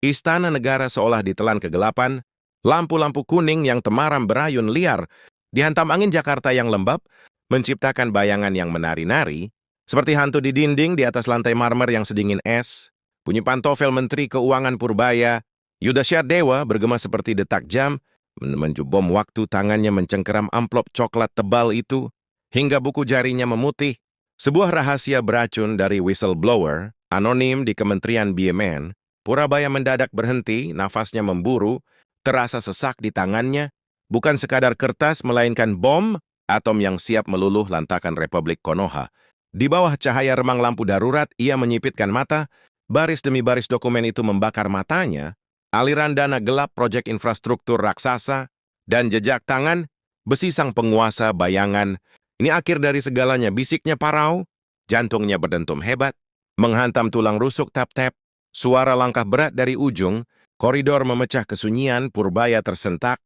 Istana negara seolah ditelan kegelapan, lampu-lampu kuning yang temaram berayun liar, dihantam angin Jakarta yang lembab, menciptakan bayangan yang menari-nari, seperti hantu di dinding di atas lantai marmer yang sedingin es. Bunyi pantofel Menteri Keuangan Purbaya, Yudhistira Dewa bergema seperti detak jam, menjubom waktu tangannya mencengkeram amplop coklat tebal itu, hingga buku jarinya memutih. Sebuah rahasia beracun dari whistleblower, anonim di Kementerian BUMN, Purabaya mendadak berhenti, nafasnya memburu, terasa sesak di tangannya, bukan sekadar kertas melainkan bom, atom yang siap meluluh lantakan Republik Konoha. Di bawah cahaya remang lampu darurat, ia menyipitkan mata, baris demi baris dokumen itu membakar matanya, aliran dana gelap proyek infrastruktur raksasa, dan jejak tangan, besi sang penguasa bayangan. Ini akhir dari segalanya, bisiknya parau, jantungnya berdentum hebat, menghantam tulang rusuk tap-tap, suara langkah berat dari ujung, koridor memecah kesunyian, Purbaya tersentak,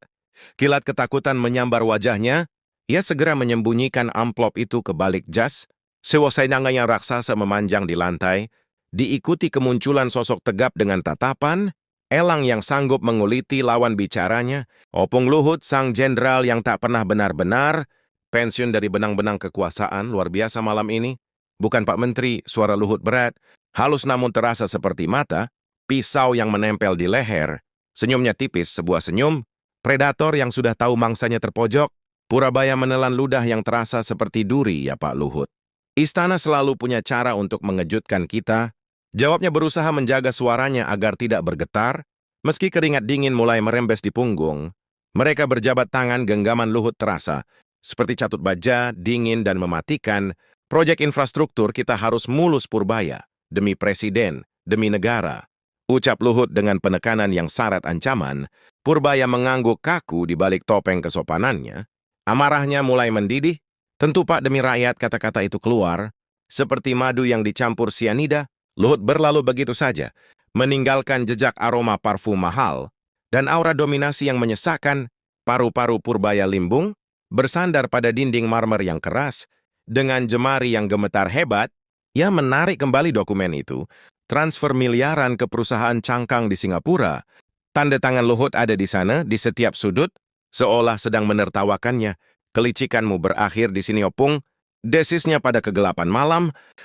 kilat ketakutan menyambar wajahnya, ia segera menyembunyikan amplop itu ke balik jas, sewasai yang raksasa memanjang di lantai, diikuti kemunculan sosok tegap dengan tatapan, elang yang sanggup menguliti lawan bicaranya, Opung Luhut sang jenderal yang tak pernah benar-benar, pensiun dari benang-benang kekuasaan luar biasa malam ini. Bukan Pak Menteri, suara Luhut berat, halus namun terasa seperti mata, pisau yang menempel di leher, senyumnya tipis, sebuah senyum, predator yang sudah tahu mangsanya terpojok, Purabaya menelan ludah yang terasa seperti duri, ya Pak Luhut. Istana selalu punya cara untuk mengejutkan kita. Jawabnya berusaha menjaga suaranya agar tidak bergetar, meski keringat dingin mulai merembes di punggung. Mereka berjabat tangan, genggaman Luhut terasa, seperti catut baja, dingin dan mematikan. Proyek infrastruktur kita harus mulus Purbaya, demi presiden, demi negara. Ucap Luhut dengan penekanan yang syarat ancaman. Purbaya mengangguk kaku di balik topeng kesopanannya. Amarahnya mulai mendidih. Tentu Pak, demi rakyat, kata-kata itu keluar. Seperti madu yang dicampur sianida, Luhut berlalu begitu saja, meninggalkan jejak aroma parfum mahal, dan aura dominasi yang menyesakkan. Paru-paru Purbaya limbung, bersandar pada dinding marmer yang keras. Dengan jemari yang gemetar hebat, ia menarik kembali dokumen itu, transfer miliaran ke perusahaan cangkang di Singapura. Tanda tangan Luhut ada di sana, di setiap sudut, seolah sedang menertawakannya. Kelicikanmu berakhir di sini, Opung. Desisnya pada kegelapan malam,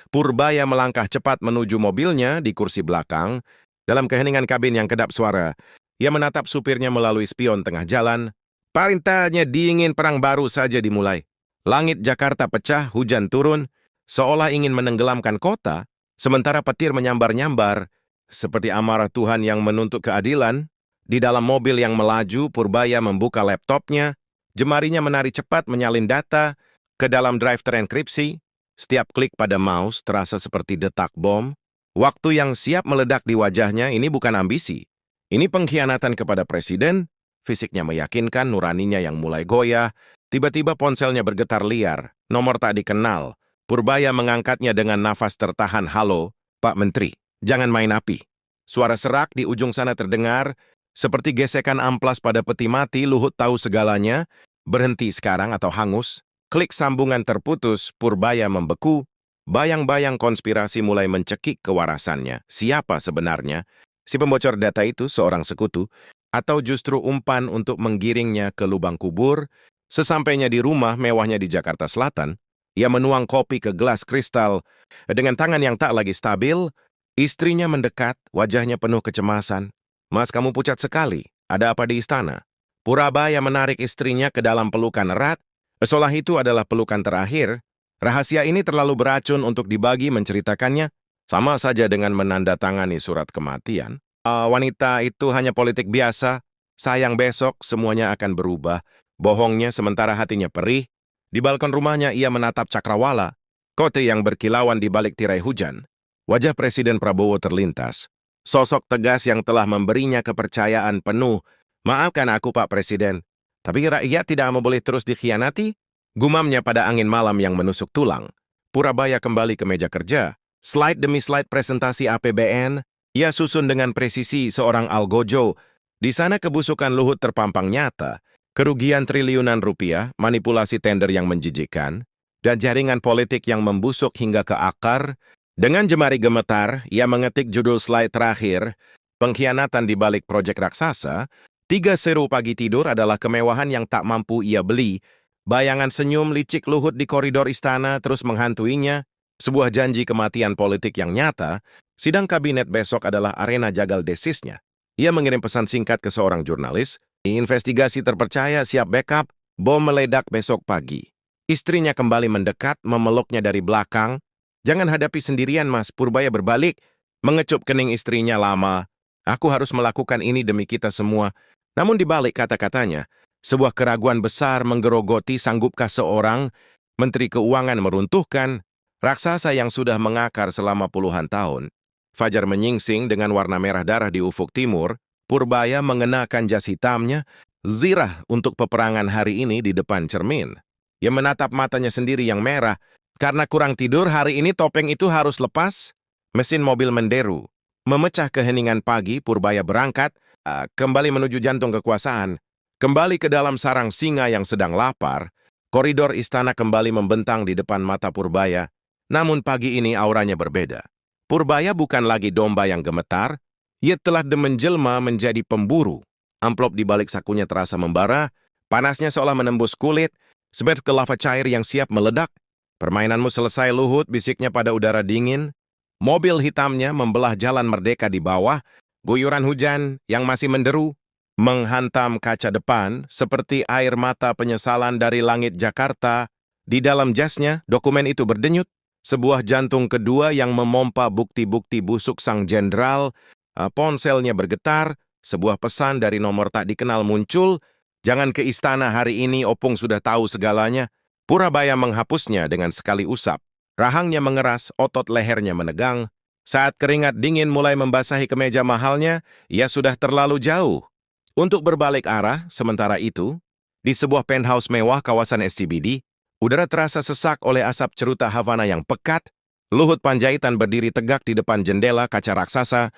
Purbaya melangkah cepat menuju mobilnya di kursi belakang. Dalam keheningan kabin yang kedap suara, ia menatap supirnya melalui spion tengah jalan. Perintahnya dingin, perang baru saja dimulai. Langit Jakarta pecah, hujan turun, seolah ingin menenggelamkan kota, sementara petir menyambar-nyambar, seperti amarah Tuhan yang menuntut keadilan. Di dalam mobil yang melaju, Purbaya membuka laptopnya, jemarinya menari cepat menyalin data ke dalam drive terenkripsi. Setiap klik pada mouse terasa seperti detak bom. Waktu yang siap meledak di wajahnya ini bukan ambisi. Ini pengkhianatan kepada presiden. Fisiknya meyakinkan, nuraninya yang mulai goyah. Tiba-tiba ponselnya bergetar liar, nomor tak dikenal. Purbaya mengangkatnya dengan nafas tertahan. Halo, Pak Menteri, jangan main api. Suara serak di ujung sana terdengar, seperti gesekan amplas pada peti mati. Luhut tahu segalanya, berhenti sekarang atau hangus. Klik sambungan terputus, Purbaya membeku. Bayang-bayang konspirasi mulai mencekik kewarasannya. Siapa sebenarnya? Si pembocor data itu seorang sekutu, atau justru umpan untuk menggiringnya ke lubang kubur? Sesampainya di rumah mewahnya di Jakarta Selatan, ia menuang kopi ke gelas kristal. Dengan tangan yang tak lagi stabil, istrinya mendekat, wajahnya penuh kecemasan. Mas, kamu pucat sekali. Ada apa di istana? Purabaya menarik istrinya ke dalam pelukan erat. Seolah itu adalah pelukan terakhir. Rahasia ini terlalu beracun untuk dibagi, menceritakannya. Sama saja dengan menandatangani surat kematian. Wanita itu hanya politik biasa. Sayang besok semuanya akan berubah. Bohongnya sementara hatinya perih. Di balkon rumahnya ia menatap cakrawala, kote yang berkilauan di balik tirai hujan. Wajah Presiden Prabowo terlintas. Sosok tegas yang telah memberinya kepercayaan penuh. Maafkan aku, Pak Presiden, tapi rakyat tidak mau boleh terus dikhianati. Gumamnya pada angin malam yang menusuk tulang. Purabaya kembali ke meja kerja. Slide demi slide presentasi APBN, ia susun dengan presisi seorang algojo. Di sana kebusukan Luhut terpampang nyata. Kerugian triliunan rupiah, manipulasi tender yang menjijikkan, dan jaringan politik yang membusuk hingga ke akar. Dengan jemari gemetar, ia mengetik judul slide terakhir, pengkhianatan di balik proyek raksasa, 3 pagi tidur adalah kemewahan yang tak mampu ia beli. Bayangan senyum licik Luhut di koridor istana terus menghantuinya, sebuah janji kematian politik yang nyata. Sidang kabinet besok adalah arena jagal desisnya. Ia mengirim pesan singkat ke seorang jurnalis, investigasi terpercaya siap backup, bom meledak besok pagi. Istrinya kembali mendekat, memeluknya dari belakang. Jangan hadapi sendirian, Mas. Purbaya berbalik, mengecup kening istrinya lama. Aku harus melakukan ini demi kita semua. Namun di balik kata-katanya, sebuah keraguan besar menggerogoti sanggupkah seorang Menteri Keuangan meruntuhkan raksasa yang sudah mengakar selama puluhan tahun. Fajar menyingsing dengan warna merah darah di ufuk timur. Purbaya mengenakan jas hitamnya, zirah untuk peperangan hari ini di depan cermin. Ia menatap matanya sendiri yang merah. Karena kurang tidur, hari ini topeng itu harus lepas. Mesin mobil menderu. Memecah keheningan pagi, Purbaya berangkat, kembali menuju jantung kekuasaan. Kembali ke dalam sarang singa yang sedang lapar. Koridor istana kembali membentang di depan mata Purbaya. Namun pagi ini auranya berbeda. Purbaya bukan lagi domba yang gemetar. Ia telah menjelma menjadi pemburu. Amplop di balik sakunya terasa membara. Panasnya seolah menembus kulit. Seperti lava cair yang siap meledak. Permainanmu selesai, Luhut, bisiknya pada udara dingin. Mobil hitamnya membelah jalan merdeka di bawah. Guyuran hujan yang masih menderu menghantam kaca depan seperti air mata penyesalan dari langit Jakarta. Di dalam jasnya, dokumen itu berdenyut. Sebuah jantung kedua yang memompa bukti-bukti busuk sang jenderal. Ponselnya bergetar. Sebuah pesan dari nomor tak dikenal muncul. Jangan ke istana hari ini, Opung sudah tahu segalanya. Purbaya menghapusnya dengan sekali usap. Rahangnya mengeras, otot lehernya menegang. Saat keringat dingin mulai membasahi kemeja mahalnya, ia sudah terlalu jauh. Untuk berbalik arah, sementara itu, di sebuah penthouse mewah kawasan SCBD, udara terasa sesak oleh asap ceruta Havana yang pekat. Luhut Panjaitan berdiri tegak di depan jendela kaca raksasa,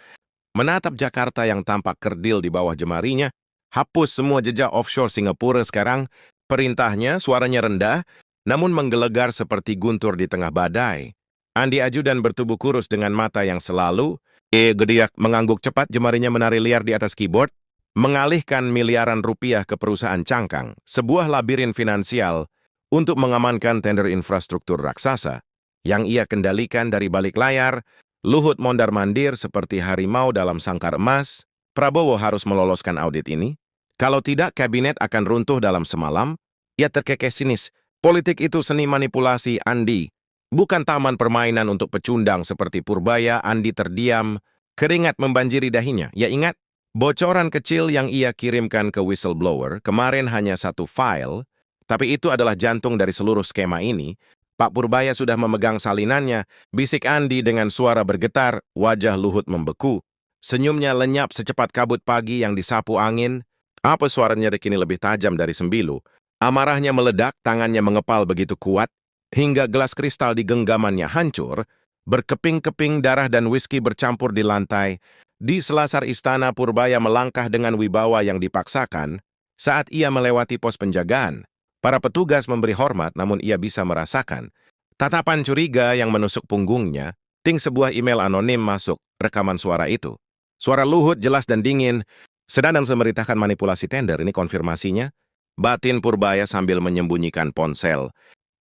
menatap Jakarta yang tampak kerdil di bawah jemarinya. Hapus semua jejak offshore Singapura sekarang. Perintahnya, suaranya rendah, namun menggelegar seperti guntur di tengah badai. Andi ajudan bertubuh kurus dengan mata yang selalu. Gediak mengangguk cepat, jemarinya menari liar di atas keyboard, mengalihkan miliaran rupiah ke perusahaan cangkang, sebuah labirin finansial untuk mengamankan tender infrastruktur raksasa yang ia kendalikan dari balik layar. Luhut mondar-mandir seperti harimau dalam sangkar emas. Prabowo harus meloloskan audit ini. Kalau tidak, kabinet akan runtuh dalam semalam. Ia terkekeh sinis. Politik itu seni manipulasi, Andi. Bukan taman permainan untuk pecundang seperti Purbaya. Andi terdiam. Keringat membanjiri dahinya. Ia ingat, bocoran kecil yang ia kirimkan ke whistleblower kemarin hanya satu file, tapi itu adalah jantung dari seluruh skema ini. Pak Purbaya sudah memegang salinannya. Bisik Andi dengan suara bergetar. Wajah Luhut membeku. Senyumnya lenyap secepat kabut pagi yang disapu angin. Apa suaranya kini lebih tajam dari sembilu. Amarahnya meledak, tangannya mengepal begitu kuat, hingga gelas kristal di genggamannya hancur. Berkeping-keping darah dan whisky bercampur di lantai. Di selasar istana, Purbaya melangkah dengan wibawa yang dipaksakan. Saat ia melewati pos penjagaan, para petugas memberi hormat, namun ia bisa merasakan tatapan curiga yang menusuk punggungnya. Ting, sebuah email anonim masuk, rekaman suara itu. Suara Luhut jelas dan dingin. Sedang memberitakan manipulasi tender, ini konfirmasinya. Batin Purbaya sambil menyembunyikan ponsel.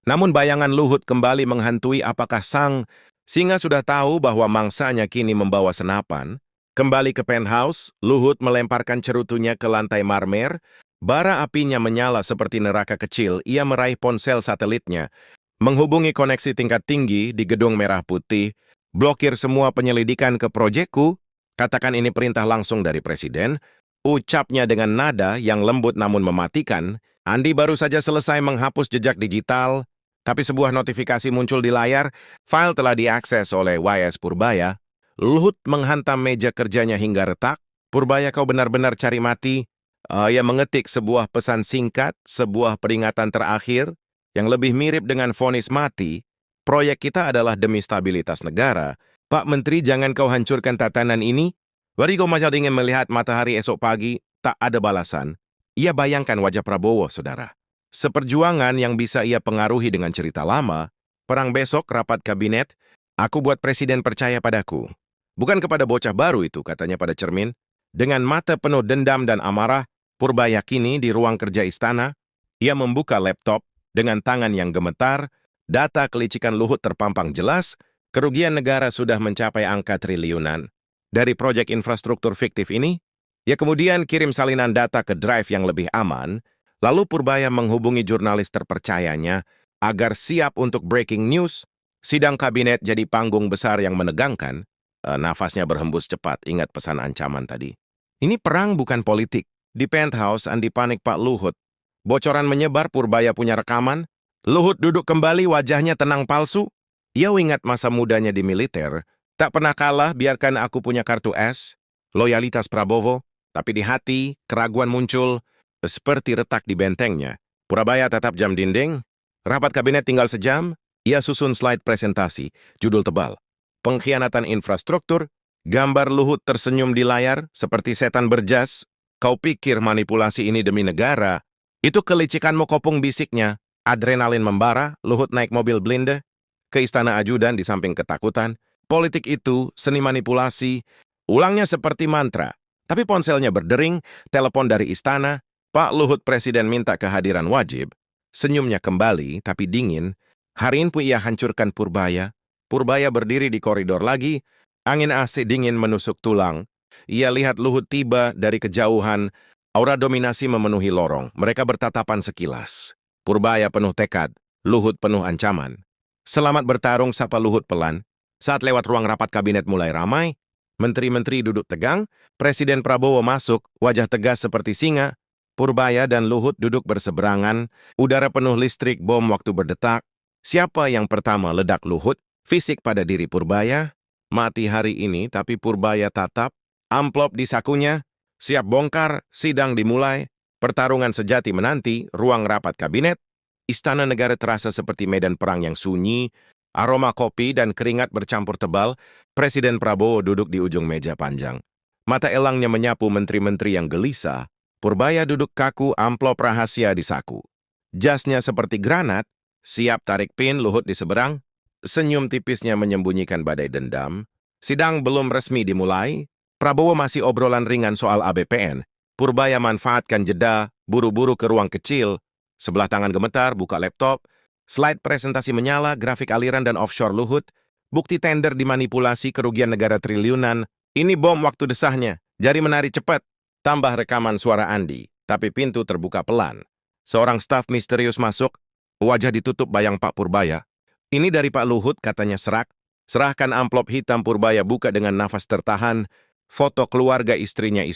Namun bayangan Luhut kembali menghantui. Apakah sang singa sudah tahu bahwa mangsanya kini membawa senapan? Kembali ke penthouse, Luhut melemparkan cerutunya ke lantai marmer. Bara apinya menyala seperti neraka kecil. Ia meraih ponsel satelitnya, menghubungi koneksi tingkat tinggi di gedung merah putih. Blokir semua penyelidikan ke proyekku. Katakan ini perintah langsung dari Presiden. Ucapnya dengan nada yang lembut namun mematikan. Andi baru saja selesai menghapus jejak digital, tapi sebuah notifikasi muncul di layar. File telah diakses oleh YS Purbaya. Luhut menghantam meja kerjanya hingga retak. Purbaya, kau benar-benar cari mati. Ia mengetik sebuah pesan singkat, sebuah peringatan terakhir yang lebih mirip dengan vonis mati. Proyek kita adalah demi stabilitas negara. Pak Menteri, jangan kau hancurkan tatanan ini. Warigo Majal ingin melihat matahari esok pagi. Tak ada balasan. Ia bayangkan wajah Prabowo, saudara. Seperjuangan yang bisa ia pengaruhi dengan cerita lama. Perang besok, rapat kabinet. Aku buat presiden percaya padaku. Bukan kepada bocah baru itu, katanya pada cermin. Dengan mata penuh dendam dan amarah, Purbaya kini di ruang kerja istana. Ia membuka laptop dengan tangan yang gemetar. Data kelicikan Luhut terpampang jelas. Kerugian negara sudah mencapai angka triliunan. Dari proyek infrastruktur fiktif ini, ia kemudian kirim salinan data ke drive yang lebih aman. Lalu Purbaya menghubungi jurnalis terpercayanya agar siap untuk breaking news. Sidang kabinet jadi panggung besar yang menegangkan. Nafasnya berhembus cepat, ingat pesan ancaman tadi. Ini perang bukan politik. Di penthouse, Andi panik Pak Luhut. Bocoran menyebar, Purbaya punya rekaman. Luhut duduk kembali, wajahnya tenang palsu. Ia ingat masa mudanya di militer. Tak pernah kalah, biarkan aku punya kartu S. Loyalitas Prabowo. Tapi di hati, keraguan muncul. Seperti retak di bentengnya. Purbaya tetap jam dinding. Rapat kabinet tinggal sejam. Ia susun slide presentasi. Judul tebal. Pengkhianatan infrastruktur, gambar Luhut tersenyum di layar seperti setan berjas. Kau pikir manipulasi ini demi negara? Itu kelicikanmu, kopung bisiknya. Adrenalin membara, Luhut naik mobil blinde ke istana ajudan di samping ketakutan. Politik itu seni manipulasi. Ulangnya seperti mantra. Tapi ponselnya berdering, telepon dari istana. Pak Luhut, presiden minta kehadiran wajib. Senyumnya kembali, tapi dingin. Hari ini pun ia hancurkan Purbaya. Purbaya berdiri di koridor lagi, angin AC dingin menusuk tulang. Ia lihat Luhut tiba dari kejauhan, aura dominasi memenuhi lorong. Mereka bertatapan sekilas. Purbaya penuh tekad, Luhut penuh ancaman. Selamat bertarung, sapa Luhut pelan. Saat lewat ruang rapat kabinet mulai ramai, menteri-menteri duduk tegang, Presiden Prabowo masuk, wajah tegas seperti singa. Purbaya dan Luhut duduk berseberangan, udara penuh listrik bom waktu berdetak. Siapa yang pertama ledak Luhut? Fisik pada diri Purbaya, mati hari ini tapi Purbaya tatap, amplop di sakunya, siap bongkar, sidang dimulai, pertarungan sejati menanti, ruang rapat kabinet, istana negara terasa seperti medan perang yang sunyi, aroma kopi dan keringat bercampur tebal, Presiden Prabowo duduk di ujung meja panjang. Mata elangnya menyapu menteri-menteri yang gelisah, Purbaya duduk kaku, amplop rahasia di saku. Jasnya seperti granat, siap tarik pin, Luhut di seberang. Senyum tipisnya menyembunyikan badai dendam. Sidang belum resmi dimulai. Prabowo masih obrolan ringan soal ABPN. Purbaya manfaatkan jeda, buru-buru ke ruang kecil. Sebelah tangan gemetar, buka laptop. Slide presentasi menyala, grafik aliran dan offshore Luhut. Bukti tender dimanipulasi, kerugian negara triliunan. Ini bom waktu desahnya. Jari menari cepat. Tambah rekaman suara Andi. Tapi pintu terbuka pelan. Seorang staf misterius masuk. Wajah ditutup bayang Pak Purbaya. Ini dari Pak Luhut, katanya serak. Serahkan amplop hitam, Purbaya buka dengan nafas tertahan. Foto keluarga istrinya.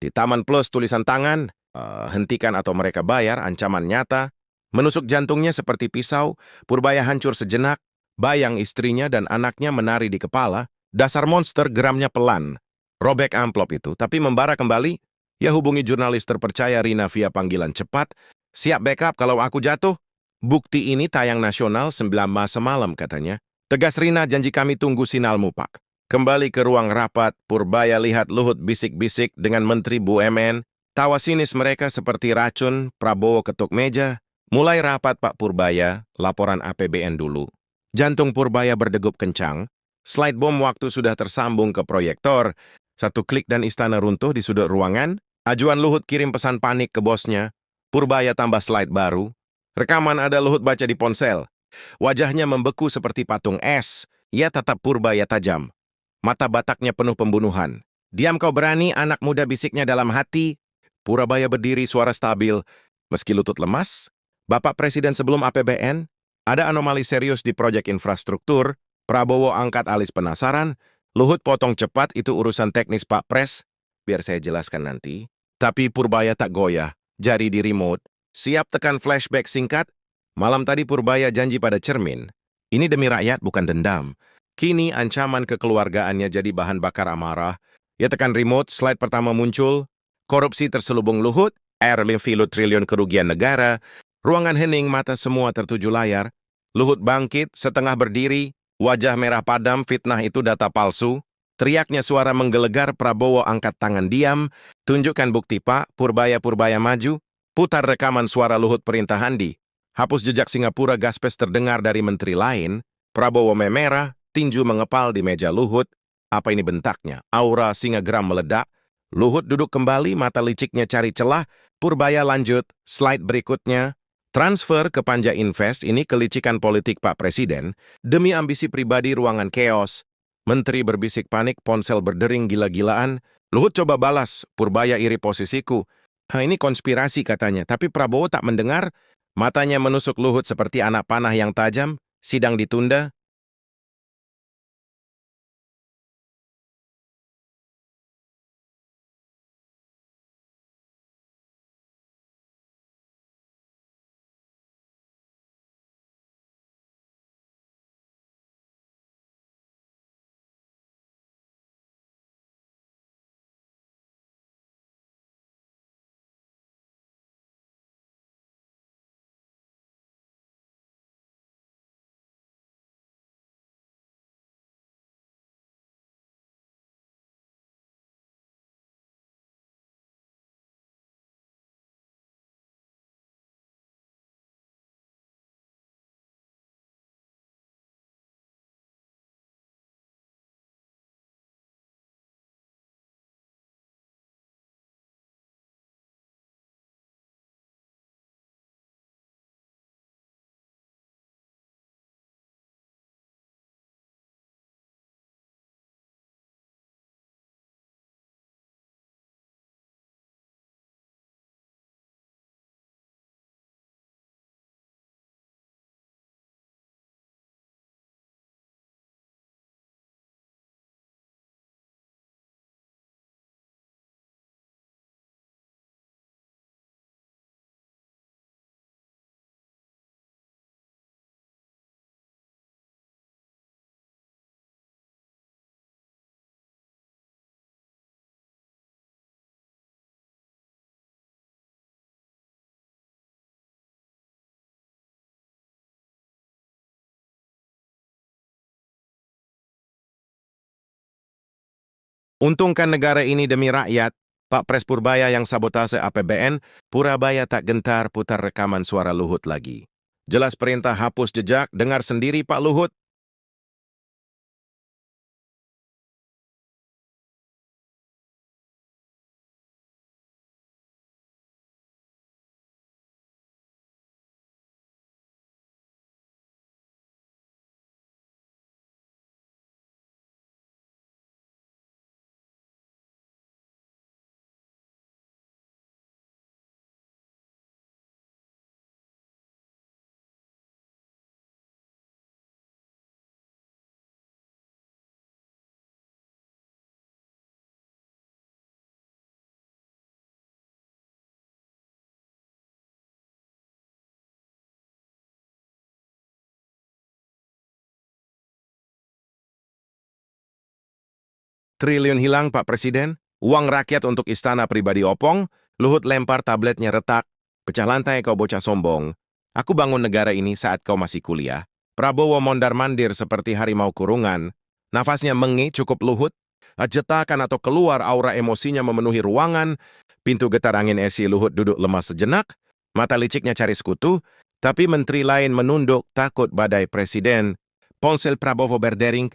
Di Taman Plus tulisan tangan. Hentikan atau mereka bayar, ancaman nyata. Menusuk jantungnya seperti pisau. Purbaya hancur sejenak. Bayang istrinya dan anaknya menari di kepala. Dasar monster, geramnya pelan. Robek amplop itu, tapi membara kembali. Ia hubungi jurnalis terpercaya Rina via panggilan cepat. Siap backup kalau aku jatuh. Bukti ini tayang nasional 9 semalam, katanya. Tegas Rina, janji kami tunggu sinalmu, Pak. Kembali ke ruang rapat, Purbaya lihat Luhut bisik-bisik dengan Menteri BUMN. Tawa sinis mereka seperti racun, Prabowo ketuk meja. Mulai rapat, Pak Purbaya, laporan APBN dulu. Jantung Purbaya berdegup kencang. Slide bom waktu sudah tersambung ke proyektor. Satu klik dan istana runtuh di sudut ruangan. Ajuan Luhut kirim pesan panik ke bosnya. Purbaya tambah slide baru. Rekaman ada Luhut baca di ponsel. Wajahnya membeku seperti patung es. Ia tatap Purbaya tajam. Mata bataknya penuh pembunuhan. Diam kau berani, anak muda, bisiknya dalam hati. Purbaya berdiri, suara stabil. Meski lutut lemas, Bapak Presiden sebelum APBN, ada anomali serius di proyek infrastruktur. Prabowo angkat alis penasaran. Luhut potong cepat, itu urusan teknis Pak Pres. Biar saya jelaskan nanti. Tapi Purbaya tak goyah. Jari di remote. Siap tekan flashback singkat. Malam tadi Purbaya janji pada cermin. Ini demi rakyat, bukan dendam. Kini ancaman kekeluargaannya jadi bahan bakar amarah. Ia tekan remote, slide pertama muncul. Korupsi terselubung Luhut, triliun kerugian negara. Ruangan hening, mata semua tertuju layar. Luhut bangkit, setengah berdiri. Wajah merah padam, fitnah itu data palsu. Teriaknya suara menggelegar, Prabowo angkat tangan diam. Tunjukkan bukti, Pak. Purbaya maju. Putar rekaman suara Luhut, perintah Andi. Hapus jejak Singapura, gaspes terdengar dari menteri lain. Prabowo memerah, tinju mengepal di meja Luhut. Apa ini bentaknya? Aura singa geram meledak. Luhut duduk kembali, mata liciknya cari celah. Purbaya lanjut, slide berikutnya. Transfer ke Panja Invest ini kelicikan politik Pak Presiden demi ambisi pribadi ruangan keos. Menteri berbisik panik, ponsel berdering gila-gilaan. Luhut coba balas, Purbaya iri posisiku. Ini konspirasi katanya, tapi Prabowo tak mendengar. Matanya menusuk Luhut seperti anak panah yang tajam. Sidang ditunda. Untungkan negara ini demi rakyat. Pak Pres Purbaya yang sabotase APBN, Purabaya tak gentar putar rekaman suara Luhut lagi. Jelas perintah hapus jejak, dengar sendiri Pak Luhut. Triliun hilang Pak Presiden, uang rakyat untuk istana pribadi opong, Luhut lempar tabletnya retak, pecah lantai kau bocah sombong. Aku bangun negara ini saat kau masih kuliah. Prabowo mondar-mandir seperti harimau kurungan. Nafasnya mengi cukup Luhut, jetakan atau keluar aura emosinya memenuhi ruangan, pintu getar angin esi Luhut duduk lemas sejenak, mata liciknya cari sekutu, tapi menteri lain menunduk takut badai presiden. Ponsel Prabowo berdering.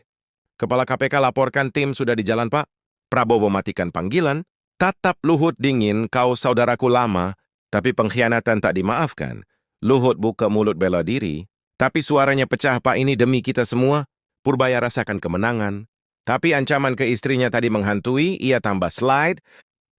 Kepala KPK laporkan tim sudah di jalan Pak. Prabowo matikan panggilan. Tatap Luhut dingin, kau saudaraku lama, tapi pengkhianatan tak dimaafkan. Luhut buka mulut bela diri, tapi suaranya pecah Pak, ini demi kita semua. Purbaya rasakan kemenangan. Tapi ancaman ke istrinya tadi menghantui, ia tambah slide.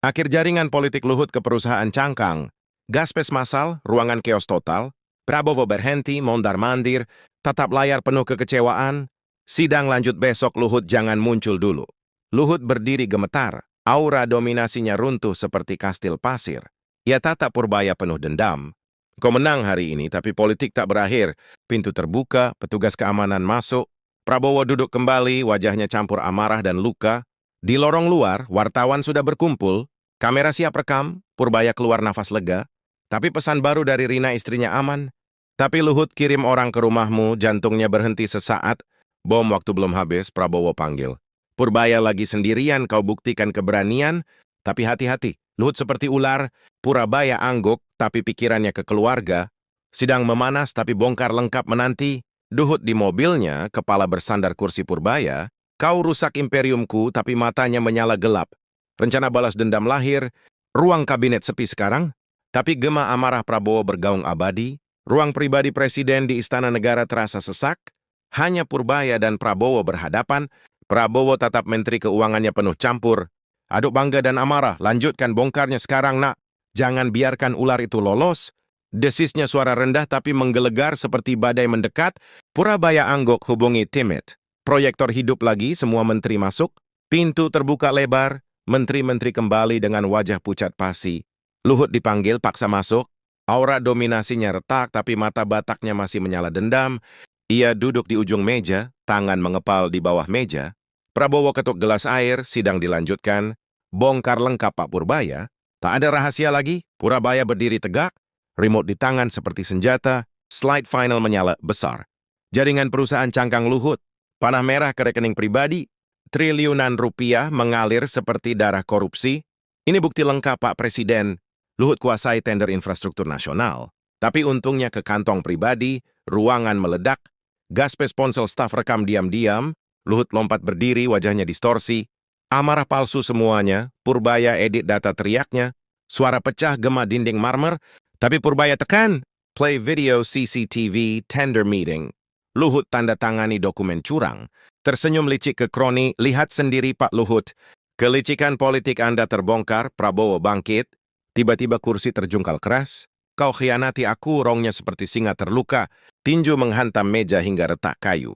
Akhir jaringan politik Luhut ke perusahaan cangkang. Gaspes massal, ruangan keos total. Prabowo berhenti, mondar-mandir, tatap layar penuh kekecewaan. Sidang lanjut besok, Luhut jangan muncul dulu. Luhut berdiri gemetar, aura dominasinya runtuh seperti kastil pasir. Ia tatap Purbaya penuh dendam. Kau menang hari ini, tapi politik tak berakhir. Pintu terbuka, petugas keamanan masuk. Prabowo duduk kembali, wajahnya campur amarah dan luka. Di lorong luar, wartawan sudah berkumpul. Kamera siap rekam, Purbaya keluar nafas lega. Tapi pesan baru dari Rina istrinya aman. Tapi Luhut kirim orang ke rumahmu, jantungnya berhenti sesaat. Bom waktu belum habis, Prabowo panggil. Purbaya lagi sendirian, kau buktikan keberanian. Tapi hati-hati, Luhut seperti ular. Purabaya angguk, tapi pikirannya ke keluarga. Sidang memanas, tapi bongkar lengkap menanti. Luhut di mobilnya, kepala bersandar kursi Purbaya. Kau rusak imperiumku tapi matanya menyala gelap. Rencana balas dendam lahir, ruang kabinet sepi sekarang, tapi gema amarah Prabowo bergaung abadi, ruang pribadi presiden di Istana Negara terasa sesak, hanya Purbaya dan Prabowo berhadapan, Prabowo tatap Menteri Keuangannya penuh campur. Aduk bangga dan amarah, lanjutkan bongkarnya sekarang nak. Jangan biarkan ular itu lolos. Desisnya suara rendah tapi menggelegar seperti badai mendekat. Purabaya angguk hubungi Timit. Proyektor hidup lagi, semua menteri masuk. Pintu terbuka lebar. Menteri-menteri kembali dengan wajah pucat pasi. Luhut dipanggil, paksa masuk. Aura dominasinya retak tapi mata bataknya masih menyala dendam. Ia duduk di ujung meja, tangan mengepal di bawah meja. Prabowo ketuk gelas air, sidang dilanjutkan. Bongkar lengkap Pak Purbaya. Tak ada rahasia lagi, Purabaya berdiri tegak. Remote di tangan seperti senjata. Slide final menyala besar. Jaringan perusahaan cangkang Luhut. Panah merah ke rekening pribadi. Triliunan rupiah mengalir seperti darah korupsi. Ini bukti lengkap Pak Presiden. Luhut kuasai tender infrastruktur nasional. Tapi untungnya ke kantong pribadi, ruangan meledak. Gaspes ponsel staf rekam diam-diam. Luhut lompat berdiri, wajahnya distorsi. Amarah palsu semuanya, Purbaya edit data teriaknya. Suara pecah gema dinding marmer. Tapi Purbaya tekan. Play video CCTV tender meeting. Luhut tanda tangani dokumen curang. Tersenyum licik ke kroni, lihat sendiri Pak Luhut. Kelicikan politik Anda terbongkar, Prabowo bangkit. Tiba-tiba kursi terjungkal keras. Kau khianati aku, rongnya seperti singa terluka. Tinju menghantam meja hingga retak kayu.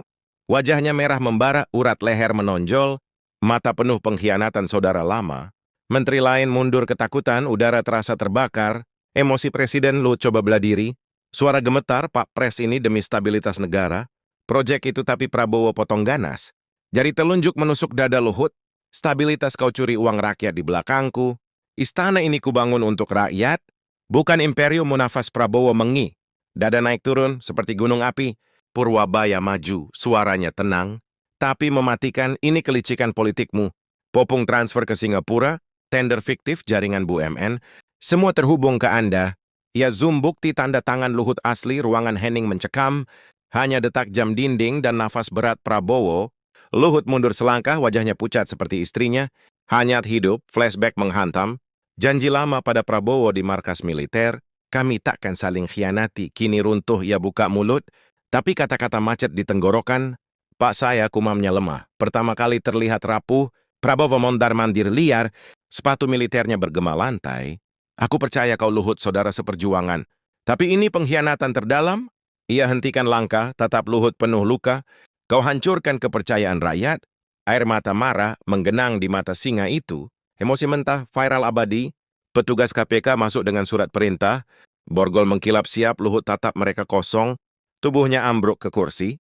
Wajahnya merah membara, urat leher menonjol, mata penuh pengkhianatan saudara lama. Menteri lain mundur ketakutan, udara terasa terbakar. Emosi presiden Luhut coba bela diri. Suara gemetar, Pak Pres ini demi stabilitas negara. Proyek itu tapi Prabowo potong ganas. Jari telunjuk menusuk dada Luhut. Stabilitas kau curi uang rakyat di belakangku. Istana ini kubangun untuk rakyat. Bukan imperium munafas Prabowo mengi. Dada naik turun seperti gunung api. Purwabaya maju, suaranya tenang, tapi mematikan. Ini kelicikan politikmu. Popung transfer ke Singapura, tender fiktif jaringan BUMN, semua terhubung ke Anda. Ya zoom bukti tanda tangan Luhut asli, ruangan hening mencekam, hanya detak jam dinding dan nafas berat Prabowo. Luhut mundur selangkah, wajahnya pucat seperti istrinya, hanyat hidup, flashback menghantam, janji lama pada Prabowo di markas militer, kami takkan saling khianati, kini runtuh ia buka mulut, tapi kata-kata macet di tenggorokan. Pak saya kumamnya lemah. Pertama kali terlihat rapuh, Prabowo mondar-mandir liar, sepatu militernya bergema lantai. Aku percaya kau Luhut saudara seperjuangan. Tapi ini pengkhianatan terdalam. Ia hentikan langkah, tatap Luhut penuh luka. Kau hancurkan kepercayaan rakyat. Air mata marah menggenang di mata singa itu. Emosi mentah, viral abadi. Petugas KPK masuk dengan surat perintah. Borgol mengkilap siap, Luhut tatap mereka kosong. Tubuhnya ambruk ke kursi.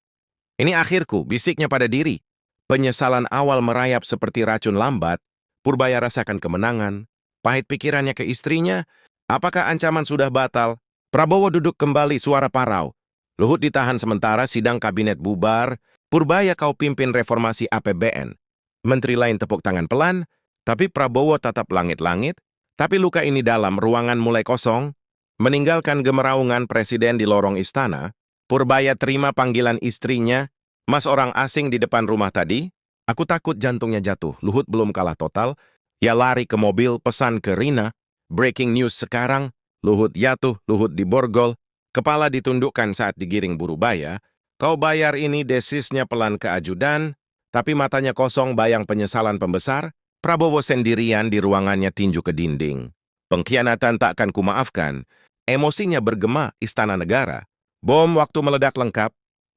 Ini akhirku, bisiknya pada diri. Penyesalan awal merayap seperti racun lambat. Purbaya rasakan kemenangan. Pahit pikirannya ke istrinya. Apakah ancaman sudah batal? Prabowo duduk kembali, suara parau. Luhut ditahan sementara, sidang kabinet bubar. Purbaya kau pimpin reformasi APBN. Menteri lain tepuk tangan pelan. Tapi Prabowo tatap langit-langit. Tapi luka ini dalam, ruangan mulai kosong. Meninggalkan gemeraungan presiden di lorong istana. Purbaya terima panggilan istrinya, mas orang asing di depan rumah tadi. Aku takut jantungnya jatuh, Luhut belum kalah total. Ia lari ke mobil, pesan ke Rina. Breaking news sekarang, Luhut jatuh, Luhut diborgol. Kepala ditundukkan saat digiring Purbaya. Kau bayar ini, desisnya pelan ke ajudan. Tapi matanya kosong, bayang penyesalan pembesar. Prabowo sendirian di ruangannya tinju ke dinding. Pengkhianatan takkan kumaafkan. Emosinya bergema, Istana Negara. Bom waktu meledak lengkap,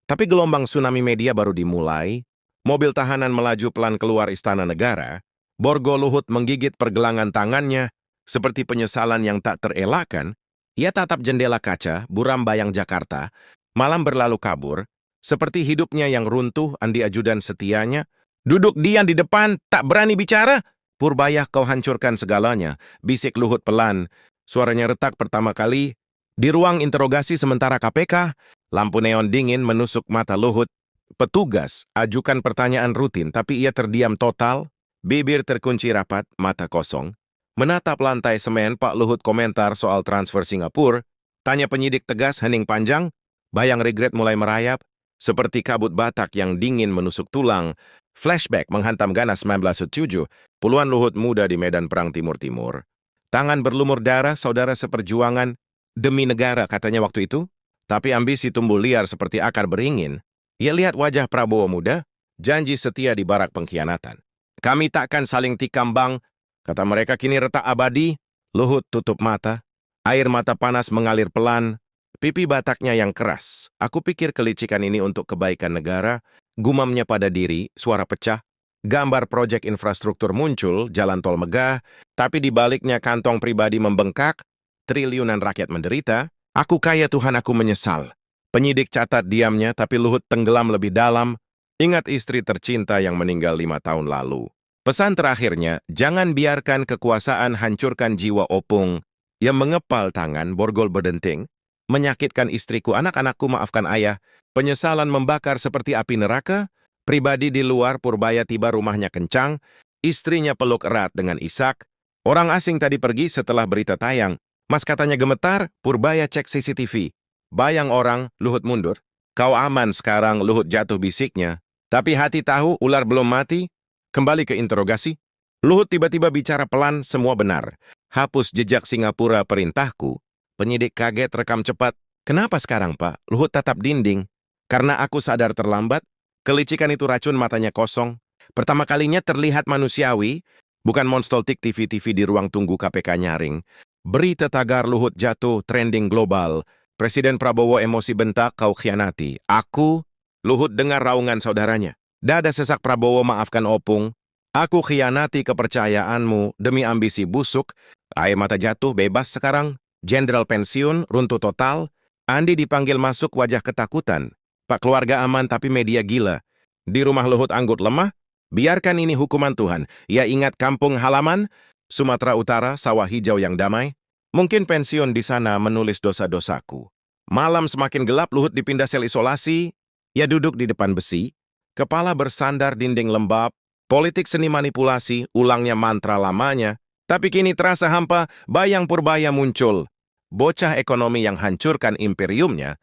tapi gelombang tsunami media baru dimulai. Mobil tahanan melaju pelan keluar Istana Negara. Borgo Luhut menggigit pergelangan tangannya, seperti penyesalan yang tak terelakkan. Ia tatap jendela kaca, buram bayang Jakarta. Malam berlalu kabur, seperti hidupnya yang runtuh, Andi ajudan setianya. Duduk diam di depan, tak berani bicara. Purbaya kau hancurkan segalanya, bisik Luhut pelan. Suaranya retak pertama kali. Di ruang interogasi sementara KPK, lampu neon dingin menusuk mata Luhut. Petugas ajukan pertanyaan rutin, tapi ia terdiam total, bibir terkunci rapat, mata kosong. Menatap lantai semen, Pak Luhut komentar soal transfer Singapura. Tanya penyidik tegas, hening panjang, bayang regret mulai merayap. Seperti kabut Batak yang dingin menusuk tulang, flashback menghantam ganas 1907, puluhan Luhut muda di medan perang Timur-Timur. Tangan berlumur darah, saudara seperjuangan, demi negara katanya waktu itu. Tapi ambisi tumbuh liar seperti akar beringin. Ia lihat wajah Prabowo muda, janji setia di barak pengkhianatan. Kami takkan saling tikam bang, kata mereka kini retak abadi. Luhut tutup mata, air mata panas mengalir pelan, pipi Bataknya yang keras. Aku pikir kelicikan ini untuk kebaikan negara, gumamnya pada diri, suara pecah. Gambar proyek infrastruktur muncul, jalan tol megah, tapi di baliknya kantong pribadi membengkak, triliunan rakyat menderita. Aku kaya Tuhan, aku menyesal. Penyidik catat diamnya, tapi Luhut tenggelam lebih dalam. Ingat istri tercinta yang meninggal 5 tahun lalu. Pesan terakhirnya, jangan biarkan kekuasaan hancurkan jiwa opung yang mengepal tangan borgol berdenting. Menyakitkan istriku, anak-anakku, maafkan ayah. Penyesalan membakar seperti api neraka. Pribadi di luar, Purbaya tiba, rumahnya kencang. Istrinya peluk erat dengan Ishak. Orang asing tadi pergi setelah berita tayang. Mas katanya gemetar, Purbaya cek CCTV. Bayang orang, Luhut mundur. Kau aman sekarang, Luhut jatuh bisiknya. Tapi hati tahu, ular belum mati. Kembali ke interogasi. Luhut tiba-tiba bicara pelan, semua benar. Hapus jejak Singapura perintahku. Penyidik kaget, rekam cepat. Kenapa sekarang, Pak? Luhut tatap dinding. Karena aku sadar terlambat. Kelicikan itu racun, matanya kosong. Pertama kalinya terlihat manusiawi, bukan monstoltik TV-TV di ruang tunggu KPK nyaring. Berita tagar Luhut jatuh trending global. Presiden Prabowo emosi bentak, kau khianati. Aku, Luhut dengar raungan saudaranya. Dada sesak Prabowo, maafkan opung. Aku khianati kepercayaanmu demi ambisi busuk. Air mata jatuh, bebas sekarang. Jenderal pensiun, runtuh total. Andi dipanggil masuk, wajah ketakutan. Pak, keluarga aman tapi media gila. Di rumah Luhut anggut lemah. Biarkan ini hukuman Tuhan. Ia ingat kampung halaman, Sumatera Utara, sawah hijau yang damai. Mungkin pensiun di sana menulis dosa-dosaku. Malam semakin gelap, Luhut dipindah sel isolasi. Ia duduk di depan besi. Kepala bersandar dinding lembab. Politik seni manipulasi, ulangnya mantra lamanya. Tapi kini terasa hampa, bayang Purbaya muncul. Bocah ekonomi yang hancurkan imperiumnya.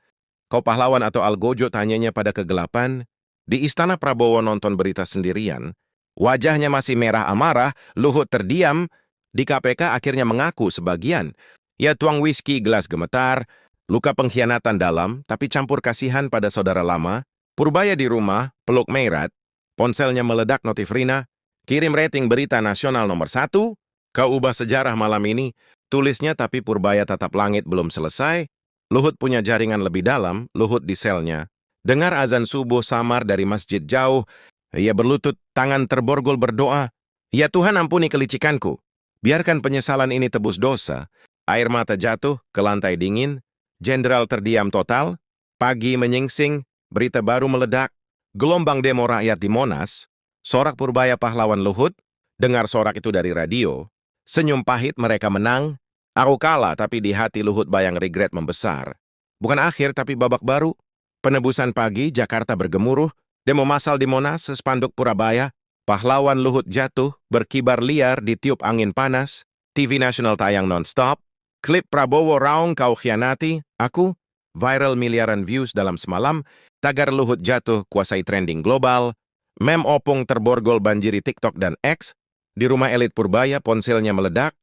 Kau pahlawan atau algojo, tanyanya pada kegelapan. Di istana Prabowo nonton berita sendirian. Wajahnya masih merah amarah, Luhut terdiam. Di KPK akhirnya mengaku sebagian. Ia tuang whisky, gelas gemetar. Luka pengkhianatan dalam, tapi campur kasihan pada saudara lama. Purbaya di rumah, peluk Meirat. Ponselnya meledak, notif Rina. Kirim rating berita nasional nomor 1. Kau ubah sejarah malam ini. Tulisnya, tapi Purbaya tatap langit belum selesai. Luhut punya jaringan lebih dalam, Luhut di selnya. Dengar azan subuh samar dari masjid jauh. Ia berlutut, tangan terborgol berdoa. Ya Tuhan, ampuni kelicikanku. Biarkan penyesalan ini tebus dosa. Air mata jatuh ke lantai dingin. Jenderal terdiam total. Pagi menyingsing, berita baru meledak. Gelombang demo rakyat di Monas. Sorak Purbaya pahlawan Luhut. Dengar sorak itu dari radio. Senyum pahit, mereka menang. Aku kalah, tapi di hati Luhut bayang regret membesar. Bukan akhir, tapi babak baru. Penebusan pagi, Jakarta bergemuruh. Demo massal di Monas, spanduk Purabaya. Pahlawan Luhut jatuh, berkibar liar ditiup angin panas. TV nasional tayang non-stop. Klip Prabowo raung, kau khianati. Aku, viral miliaran views dalam semalam. Tagar Luhut jatuh, kuasai trending global. Meme opung terborgol banjiri TikTok dan X. Di rumah elit Purbaya, ponselnya meledak.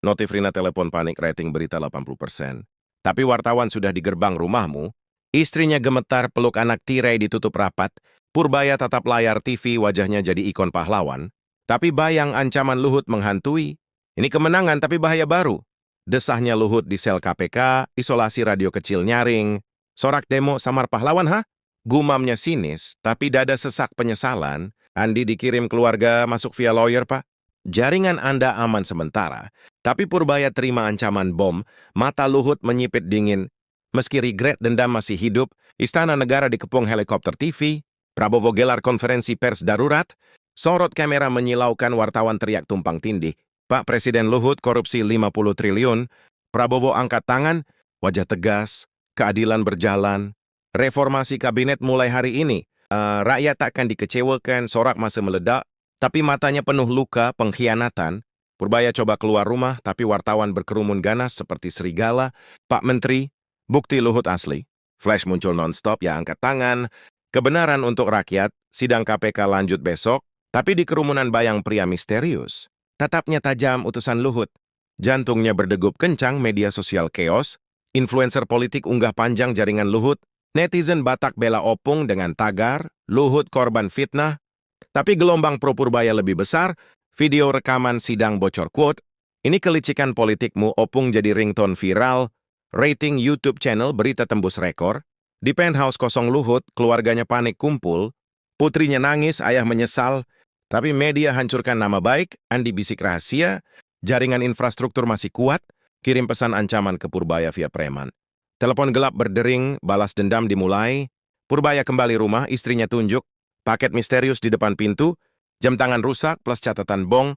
Notif Rina telepon panik, rating berita 80%. Tapi wartawan sudah di gerbang rumahmu. Istrinya gemetar, peluk anak tirai ditutup rapat. Purbaya tatap layar TV, wajahnya jadi ikon pahlawan. Tapi bayang ancaman Luhut menghantui. Ini kemenangan tapi bahaya baru. Desahnya Luhut di sel KPK, isolasi radio kecil nyaring. Sorak demo samar pahlawan, ha? Gumamnya sinis, tapi dada sesak penyesalan. Andi dikirim keluarga, masuk via lawyer, Pak. Jaringan Anda aman sementara. Tapi Purbaya terima ancaman bom, mata Luhut menyipit dingin. Meski regret dendam masih hidup, istana negara dikepung helikopter TV, Prabowo gelar konferensi pers darurat, sorot kamera menyilaukan, wartawan teriak tumpang tindih. Pak Presiden Luhut korupsi 50 triliun, Prabowo angkat tangan, wajah tegas, keadilan berjalan, reformasi kabinet mulai hari ini. Rakyat takkan dikecewakan, sorak masih meledak, tapi matanya penuh luka, pengkhianatan. Purbaya coba keluar rumah, tapi wartawan berkerumun ganas seperti serigala. Pak Menteri, bukti Luhut asli. Flash muncul non-stop, ya angkat tangan. Kebenaran untuk rakyat, sidang KPK lanjut besok, tapi di kerumunan bayang pria misterius. Tatapnya tajam utusan Luhut. Jantungnya berdegup kencang, media sosial keos, influencer politik unggah panjang jaringan Luhut, netizen Batak bela Opung dengan tagar, Luhut korban fitnah. Tapi gelombang pro Purbaya lebih besar, video rekaman sidang bocor quote, ini kelicikan politikmu Opung jadi ringtone viral, rating YouTube channel berita tembus rekor, di penthouse kosong Luhut, keluarganya panik kumpul, putrinya nangis, ayah menyesal, tapi media hancurkan nama baik, Andi bisik rahasia, jaringan infrastruktur masih kuat, kirim pesan ancaman ke Purbaya via preman. Telepon gelap berdering, balas dendam dimulai, Purbaya kembali rumah, istrinya tunjuk, paket misterius di depan pintu, jam tangan rusak plus catatan bong,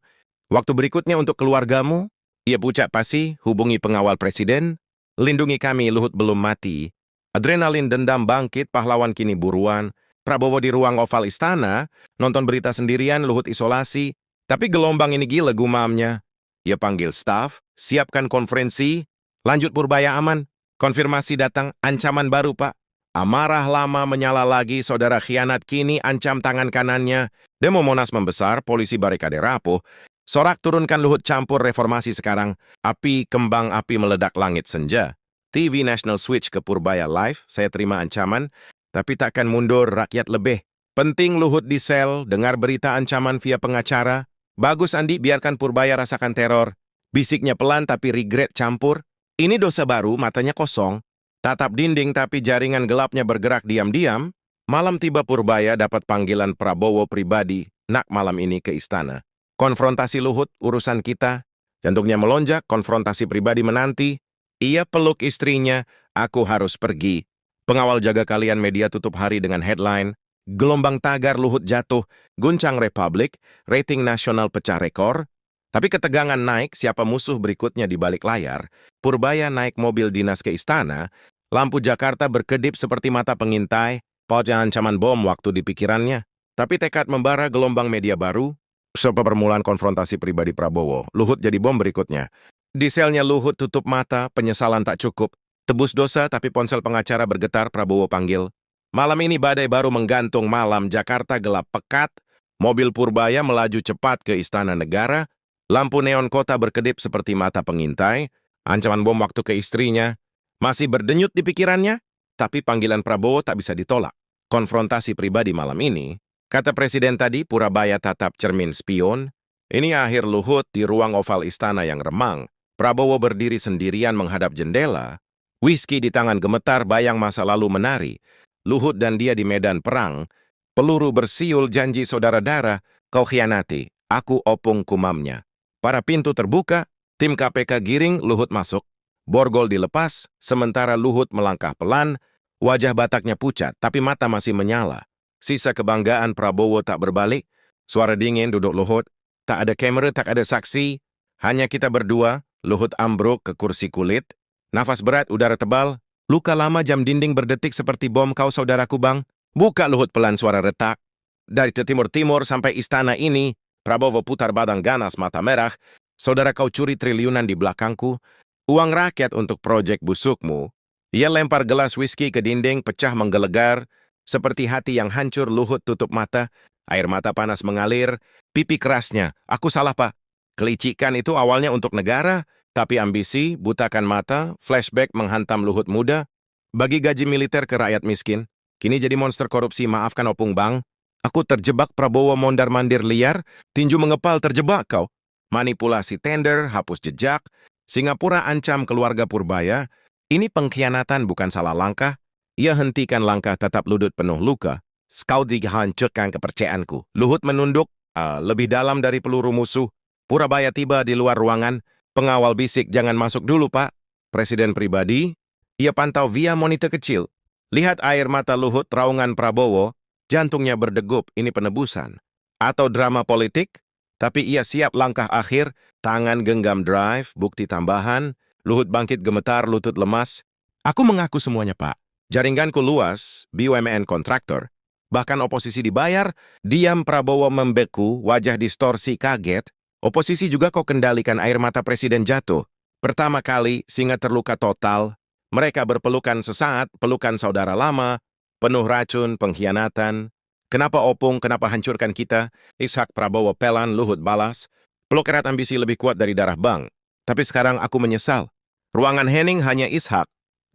waktu berikutnya untuk keluargamu, ia pucak pasi, hubungi pengawal presiden, lindungi kami Luhut belum mati. Adrenalin dendam bangkit, pahlawan kini buruan, Prabowo di ruang oval istana, nonton berita sendirian, Luhut isolasi, tapi gelombang ini gila gumamnya. Ia panggil staf, siapkan konferensi, lanjut Purbaya aman, konfirmasi datang, ancaman baru Pak. Amarah lama menyala lagi, saudara khianat kini ancam tangan kanannya. Demo Monas membesar, polisi barikade rapuh. Sorak turunkan Luhut campur reformasi sekarang. Api kembang api meledak langit senja. TV National Switch ke Purbaya Live, saya terima ancaman, tapi takkan mundur rakyat lebih. Penting Luhut di sel, dengar berita ancaman via pengacara. Bagus Andi, biarkan Purbaya rasakan teror. Bisiknya pelan tapi regret campur. Ini dosa baru, matanya kosong. Tatap dinding tapi jaringan gelapnya bergerak diam-diam. Malam tiba Purbaya dapat panggilan Prabowo pribadi. Nak malam ini ke istana. Konfrontasi Luhut, urusan kita. Jantungnya melonjak, konfrontasi pribadi menanti. Ia peluk istrinya, aku harus pergi. Pengawal jaga kalian media tutup hari dengan headline. Gelombang tagar Luhut jatuh, guncang Republik, rating nasional pecah rekor. Tapi ketegangan naik, siapa musuh berikutnya di balik layar. Purbaya naik mobil dinas ke istana. Lampu Jakarta berkedip seperti mata pengintai, pojok ancaman bom waktu di pikirannya. Tapi tekad membara gelombang media baru, sepermulaan konfrontasi pribadi Prabowo, Luhut jadi bom berikutnya. Di selnya Luhut tutup mata, penyesalan tak cukup. Tebus dosa tapi ponsel pengacara bergetar, Prabowo panggil. Malam ini badai baru menggantung, malam Jakarta gelap pekat, mobil Purbaya melaju cepat ke Istana Negara, lampu neon kota berkedip seperti mata pengintai, ancaman bom waktu ke istrinya. Masih berdenyut di pikirannya, tapi panggilan Prabowo tak bisa ditolak. Konfrontasi pribadi malam ini, kata Presiden tadi, Purbaya tatap cermin spion. Ini akhir Luhut di ruang oval istana yang remang. Prabowo berdiri sendirian menghadap jendela. Whisky di tangan gemetar, bayang masa lalu menari. Luhut dan dia di medan perang. Peluru bersiul, janji saudara darah. Kau khianati, aku Opung kumamnya. Para pintu terbuka, tim KPK giring, Luhut masuk. Borgol dilepas, sementara Luhut melangkah pelan, wajah Bataknya pucat, tapi mata masih menyala. Sisa kebanggaan Prabowo tak berbalik, suara dingin duduk Luhut, tak ada kamera, tak ada saksi, hanya kita berdua. Luhut ambruk ke kursi kulit, nafas berat, udara tebal, luka lama, jam dinding berdetik seperti bom. Kau saudaraku bang? Buka Luhut pelan, suara retak. Dari timur-timur sampai istana ini, Prabowo putar badan ganas, mata merah. Saudara kau curi triliunan di belakangku, uang rakyat untuk proyek busukmu. Ia lempar gelas whisky ke dinding, pecah menggelegar. Seperti hati yang hancur, Luhut tutup mata. Air mata panas mengalir. Pipi kerasnya, aku salah Pak. Kelicikan itu awalnya untuk negara, tapi ambisi, butakan mata, flashback menghantam Luhut muda. Bagi gaji militer ke rakyat miskin. Kini jadi monster korupsi, maafkan Opung bang. Aku terjebak, Prabowo mondar-mandir liar. Tinju mengepal, terjebak kau. Manipulasi tender, hapus jejak. Singapura ancam keluarga Purbaya. Ini pengkhianatan, bukan salah langkah. Ia hentikan langkah, tetap Luhut penuh luka. Kau dihancurkan kepercayaanku. Luhut menunduk, lebih dalam dari peluru musuh. Purbaya tiba di luar ruangan. Pengawal bisik, jangan masuk dulu Pak. Presiden pribadi. Ia pantau via monitor kecil. Lihat air mata Luhut, raungan Prabowo. Jantungnya berdegup, ini penebusan. Atau drama politik? Tapi ia siap langkah akhir. Tangan genggam drive, bukti tambahan. Luhut bangkit gemetar, lutut lemas. Aku mengaku semuanya Pak. Jaringanku luas, BUMN kontraktor. Bahkan oposisi dibayar. Diam Prabowo membeku, wajah distorsi kaget. Oposisi juga kau kendalikan, air mata presiden jatuh. Pertama kali, singa terluka total. Mereka berpelukan sesaat, pelukan saudara lama. Penuh racun, pengkhianatan. Kenapa opung, kenapa hancurkan kita? Ishak Prabowo pelan, Luhut balas. Peluk erat ambisi lebih kuat dari darah bang. Tapi sekarang aku menyesal. Ruangan Henning hanya Ishak.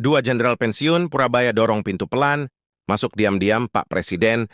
Dua jenderal pensiun, Purabaya dorong pintu pelan. Masuk diam-diam, Pak Presiden.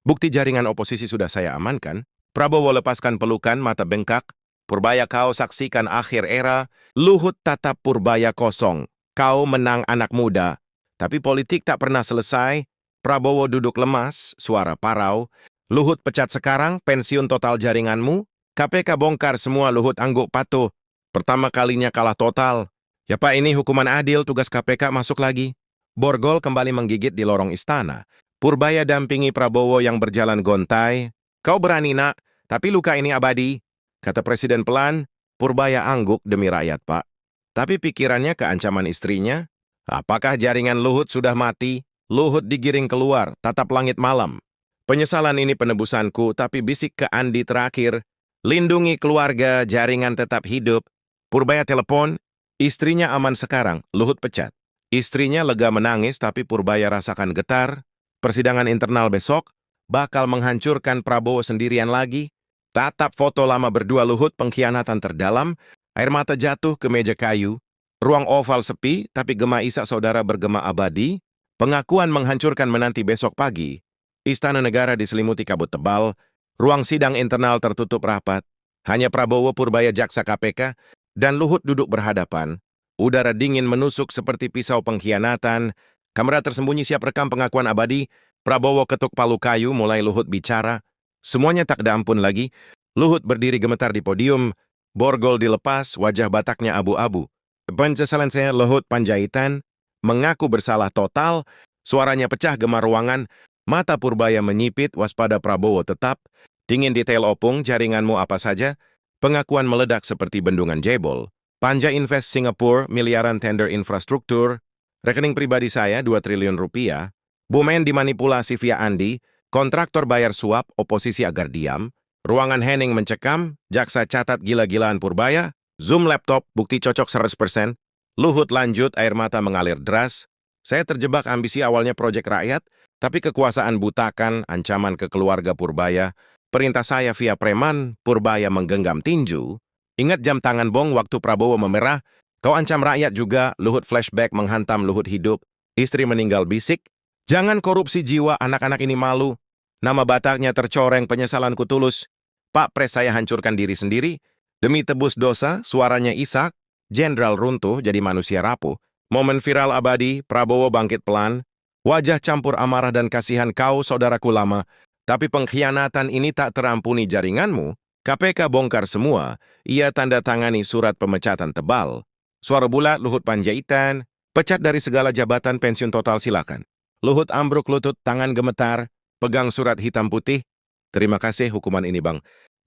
Bukti jaringan oposisi sudah saya amankan. Prabowo lepaskan pelukan, mata bengkak. Purbaya kau saksikan akhir era. Luhut tatap Purbaya kosong. Kau menang anak muda. Tapi politik tak pernah selesai. Prabowo duduk lemas, suara parau. Luhut pecat sekarang, pensiun total jaringanmu. KPK bongkar semua, Luhut angguk patuh. Pertama kalinya kalah total. Ya Pak, ini hukuman adil, tugas KPK masuk lagi. Borgol kembali menggigit di lorong istana. Purbaya dampingi Prabowo yang berjalan gontai. Kau berani nak, tapi luka ini abadi. Kata Presiden pelan, Purbaya angguk demi rakyat Pak. Tapi pikirannya ke ancaman istrinya. Apakah jaringan Luhut sudah mati? Luhut digiring keluar, tatap langit malam. Penyesalan ini penebusanku, tapi bisik ke Andi terakhir. Lindungi keluarga, jaringan tetap hidup. Purbaya telepon, istrinya aman sekarang, Luhut pecat. Istrinya lega menangis, tapi Purbaya rasakan getar. Persidangan internal besok bakal menghancurkan Prabowo sendirian lagi. Tatap foto lama berdua Luhut, pengkhianatan terdalam. Air mata jatuh ke meja kayu. Ruang oval sepi, tapi gema isak saudara bergema abadi. Pengakuan menghancurkan menanti besok pagi. Istana negara diselimuti kabut tebal. Ruang sidang internal tertutup rapat. Hanya Prabowo, Purbaya, jaksa KPK, dan Luhut duduk berhadapan. Udara dingin menusuk seperti pisau pengkhianatan. Kamera tersembunyi siap rekam pengakuan abadi. Prabowo ketuk palu kayu, mulai Luhut bicara. Semuanya tak ada ampun lagi. Luhut berdiri gemetar di podium. Borgol dilepas, wajah Bataknya abu-abu. Penyesalan saya, Luhut Panjaitan, mengaku bersalah total. Suaranya pecah gema ruangan. Mata Purbaya menyipit, waspada Prabowo tetap. Dingin detail opung, jaringanmu apa saja. Pengakuan meledak seperti bendungan jebol. Panja Invest Singapura, miliaran tender infrastruktur. Rekening pribadi saya, 2 triliun rupiah. Bumen dimanipulasi via Andi. Kontraktor bayar suap, oposisi agar diam. Ruangan Henning mencekam, jaksa catat gila-gilaan Purbaya. Zoom laptop, bukti cocok 100%. Luhut lanjut, air mata mengalir deras. Saya terjebak ambisi awalnya proyek rakyat, tapi kekuasaan butakan, ancaman ke keluarga Purbaya. Perintah saya via preman, Purbaya menggenggam tinju. Ingat jam tangan bong waktu Prabowo memerah? Kau ancam rakyat juga, Luhut flashback menghantam Luhut hidup. Istri meninggal bisik. Jangan korupsi jiwa, anak-anak ini malu. Nama Bataknya tercoreng, penyesalanku tulus. Pak Pres, saya hancurkan diri sendiri. Demi tebus dosa, suaranya isak. Jenderal runtuh jadi manusia rapuh. Momen viral abadi, Prabowo bangkit pelan. Wajah campur amarah dan kasihan, kau saudaraku lama. Tapi pengkhianatan ini tak terampuni jaringanmu. KPK bongkar semua. Ia tanda tangani surat pemecatan tebal. Suara bulat, Luhut Panjaitan. Pecat dari segala jabatan, pensiun total silakan. Luhut ambruk lutut, tangan gemetar. Pegang surat hitam putih. Terima kasih hukuman ini bang.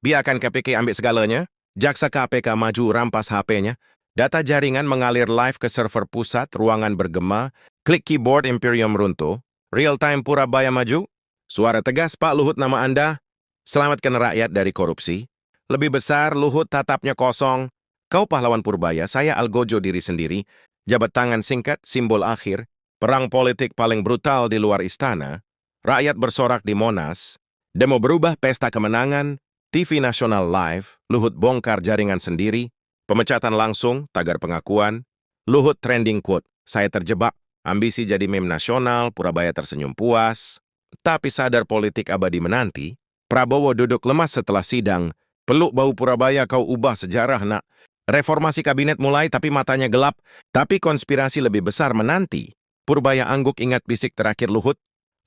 Biarkan KPK ambil segalanya. Jaksa KPK maju rampas HP-nya. Data jaringan mengalir live ke server pusat, ruangan bergema. Klik keyboard, Imperium runtuh. Real time Purabaya maju. Suara tegas, Pak Luhut nama Anda. Selamatkan rakyat dari korupsi. Lebih besar, Luhut tatapnya kosong. Kau pahlawan Purbaya, saya algojo diri sendiri. Jabat tangan singkat, simbol akhir. Perang politik paling brutal di luar istana. Rakyat bersorak di Monas. Demo berubah pesta kemenangan. TV nasional live. Luhut bongkar jaringan sendiri. Pemecatan langsung, tagar pengakuan. Luhut trending quote, saya terjebak. Ambisi jadi meme nasional, Purabaya tersenyum puas. Tapi sadar politik abadi menanti. Prabowo duduk lemas setelah sidang. Peluk bau Purabaya, kau ubah sejarah nak. Reformasi kabinet mulai tapi matanya gelap. Tapi konspirasi lebih besar menanti. Purbaya angguk ingat bisik terakhir Luhut.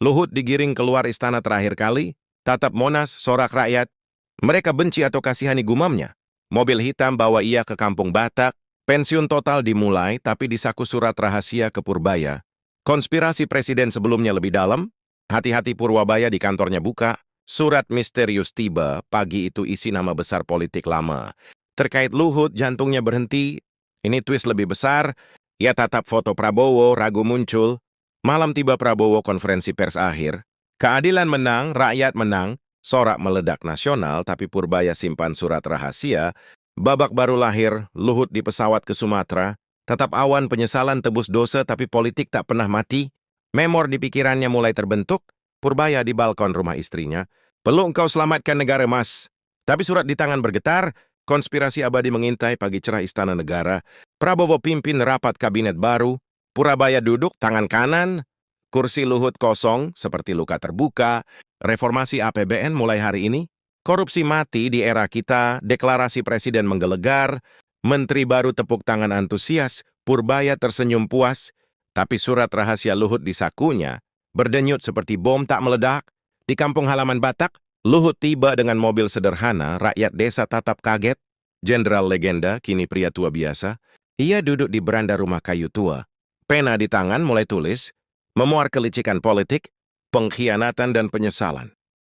Luhut digiring keluar istana terakhir kali. Tatap Monas, sorak rakyat. Mereka benci atau kasihani gumamnya. Mobil hitam bawa ia ke kampung Batak. Pensiun total dimulai, tapi disaku surat rahasia ke Purbaya. Konspirasi presiden sebelumnya lebih dalam. Hati-hati Purwabaya di kantornya buka. Surat misterius tiba, pagi itu isi nama besar politik lama. Terkait Luhut, jantungnya berhenti. Ini twist lebih besar. Ia tatap foto Prabowo, ragu muncul. Malam tiba Prabowo, konferensi pers akhir. Keadilan menang, rakyat menang. Sorak meledak nasional, tapi Purbaya simpan surat rahasia. Babak baru lahir, Luhut di pesawat ke Sumatera. Tetap awan penyesalan tebus dosa, tapi politik tak pernah mati. Memor di pikirannya mulai terbentuk. Purbaya di balkon rumah istrinya. Perlu engkau selamatkan negara, Mas. Tapi surat di tangan bergetar. Konspirasi abadi mengintai pagi cerah istana negara. Prabowo pimpin rapat kabinet baru. Purabaya duduk tangan kanan. Kursi Luhut kosong seperti luka terbuka. Reformasi APBN mulai hari ini. Korupsi mati di era kita. Deklarasi presiden menggelegar. Menteri baru tepuk tangan antusias. Purbaya tersenyum puas. Tapi surat rahasia Luhut di sakunya berdenyut seperti bom tak meledak. Di kampung halaman Batak, Luhut tiba dengan mobil sederhana, rakyat desa tatap kaget. Jenderal legenda, kini pria tua biasa. Ia duduk di beranda rumah kayu tua. Pena di tangan mulai tulis, memuar kelicikan politik, pengkhianatan dan penyesalan.